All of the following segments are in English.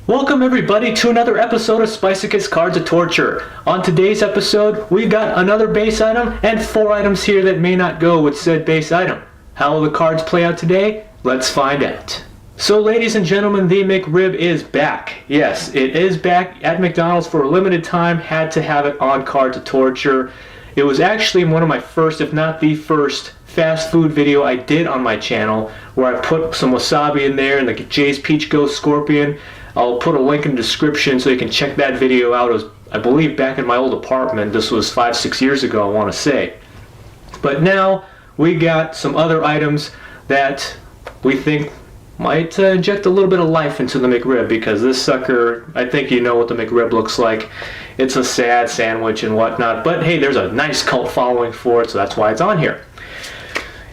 Welcome everybody to another episode of Spicochist Cards of Torture. On today's episode, we've got another base item and 4 items here that may not go with said base item. How will the cards play out today? Let's find out. So ladies and gentlemen, the McRib is back. Yes, it is back at McDonald's for a limited time. Had to have it on Cards of Torture. It was actually one of my first, if not the first, fast food video I did on my channel where I put some wasabi in there and the Jay's Peach Ghost Scorpion. I'll put a link in the description so you can check that video out. It was, I believe, back in my old apartment. This was 5-6 years ago, I want to say. But now we got some other items that we think might inject a little bit of life into the McRib, because this sucker, I think you know what the McRib looks like. It's a sad sandwich and whatnot, but hey, there's a nice cult following for it, so that's why it's on here.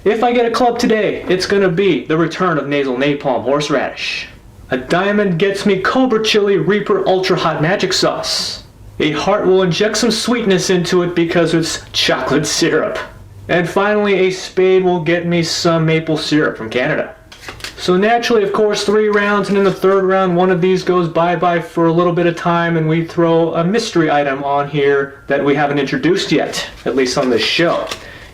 If I get a club today, it's going to be the return of Nasal Napalm Horseradish. A diamond gets me Cobra Chili Reaper Ultra Hot Magic Sauce. A heart will inject some sweetness into it because it's chocolate syrup. And finally, a spade will get me some maple syrup from Canada. So naturally, of course, 3 rounds, and in the 3rd round, one of these goes bye-bye for a little bit of time, and we throw a mystery item on here that we haven't introduced yet, at least on this show.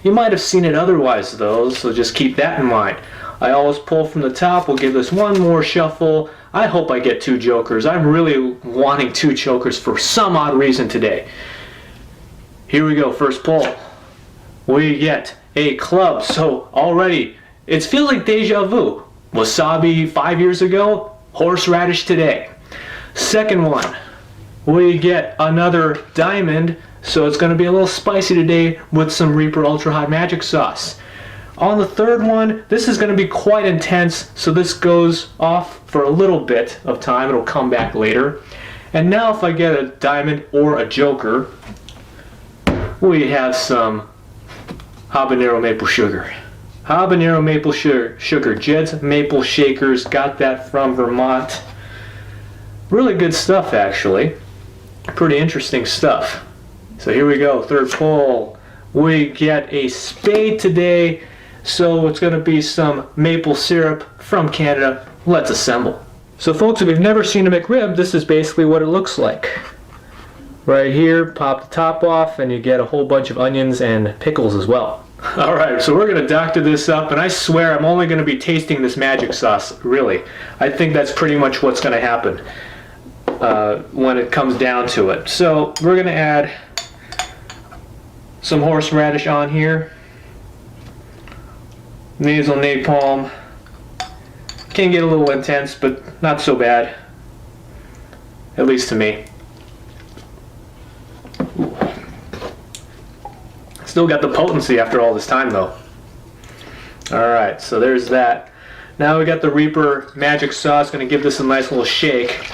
You might have seen it otherwise, though, so just keep that in mind. I always pull from the top. We'll give this one more shuffle. I hope I get 2 jokers. I'm really wanting 2 jokers for some odd reason today. Here we go, first pull. We get a club, so already it feels like deja vu. Wasabi 5 years ago, horseradish today. Second one, we get another diamond, so it's going to be a little spicy today with some Reaper Ultra Hot Magic Sauce. On the 3rd one, this is going to be quite intense, so this goes off for a little bit of time. It'll come back later. And now if I get a diamond or a joker, we have some habanero maple sugar. Habanero maple sugar. Jed's Maple Shakers. Got that from Vermont. Really good stuff, actually. Pretty interesting stuff. So here we go, 3rd pull. We get a spade today. So it's going to be some maple syrup from Canada. Let's assemble. So folks, if you've never seen a McRib, this is basically what it looks like. Right here, pop the top off and you get a whole bunch of onions and pickles as well. Alright, so we're going to doctor this up, and I swear I'm only going to be tasting this magic sauce, really. I think that's pretty much what's going to happen when it comes down to it. So we're going to add some horseradish on here. Nasal Napalm. Can get a little intense, but not so bad. At least to me. Ooh. Still got the potency after all this time, though. Alright, so there's that. Now we got the Reaper Magic Sauce. Going to give this a nice little shake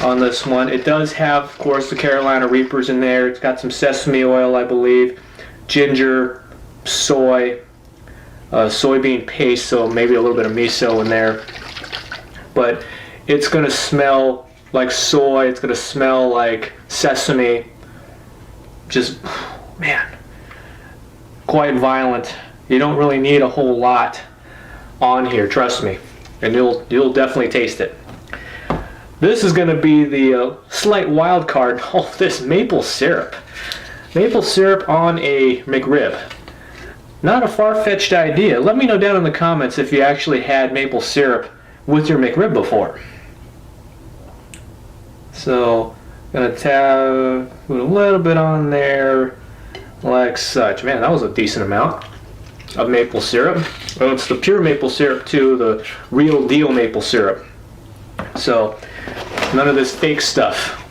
on this one. It does have, of course, the Carolina Reapers in there. It's got some sesame oil, I believe. Ginger, soy. Soybean paste, so maybe a little bit of miso in there. But it's going to smell like soy, it's going to smell like sesame. Just, man, quite violent. You don't really need a whole lot on here, trust me. And you'll definitely taste it. This is going to be the slight wild card. Oh, this maple syrup. Maple syrup on a McRib. Not a far-fetched idea. Let me know down in the comments if you actually had maple syrup with your McRib before. So, gonna put a little bit on there, like such. Man, that was a decent amount of maple syrup. Well, it's the pure maple syrup too, the real deal maple syrup. So, none of this fake stuff.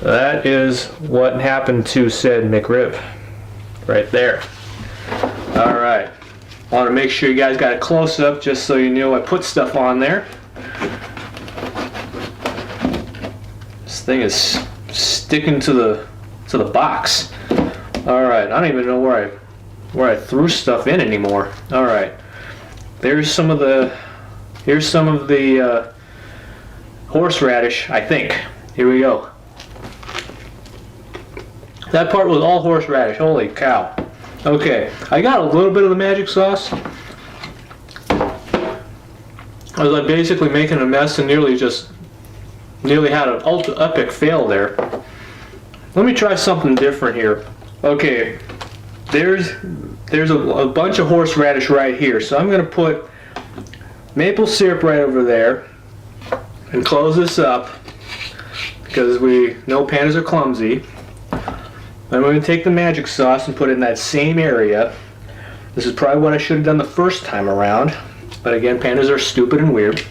That is what happened to said McRib. Right there. Alright. I want to make sure you guys got a close-up just so you know I put stuff on there. This thing is sticking to the box. Alright, I don't even know where I threw stuff in anymore. Alright. Here's some of the horseradish, I think. Here we go. That part was all horseradish. Holy cow. Okay, I got a little bit of the magic sauce. I was basically making a mess and nearly had an ultra epic fail there. Let me try something different here. Okay, there's a bunch of horseradish right here, so I'm going to put maple syrup right over there and close this up because we know pandas are clumsy. I'm going to take the magic sauce and put it in that same area. This is probably what I should have done the first time around, but again, pandas are stupid and weird.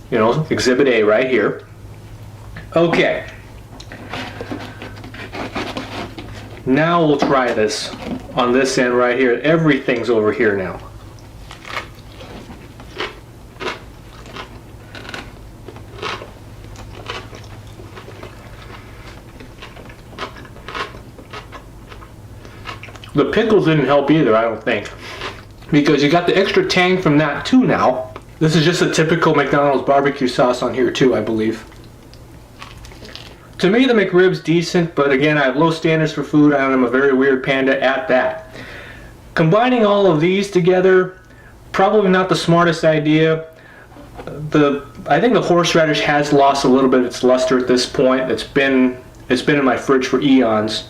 You know, exhibit A right here. Okay. Now we'll try this on this end right here. Everything's over here now. The pickles didn't help either, I don't think, because you got the extra tang from that too now. This is just a typical McDonald's barbecue sauce on here too, I believe. To me, the McRib's decent, but again, I have low standards for food and I'm a very weird panda at that. Combining all of these together, probably not the smartest idea. I think the horseradish has lost a little bit of its luster at this point. It's been in my fridge for eons.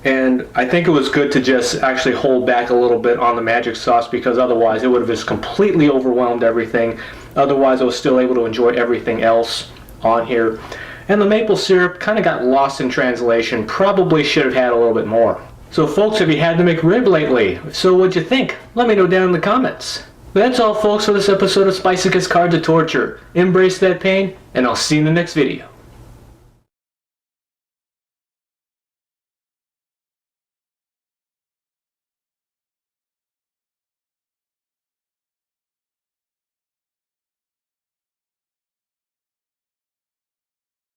And I think it was good to just actually hold back a little bit on the magic sauce, because otherwise it would have just completely overwhelmed everything. Otherwise I was still able to enjoy everything else on here. And the maple syrup kind of got lost in translation. Probably should have had a little bit more. So folks, have you had the McRib lately? If so, what'd you think? Let me know down in the comments. That's all folks for this episode of Spicochist Cards of Torture. Embrace that pain, and I'll see you in the next video.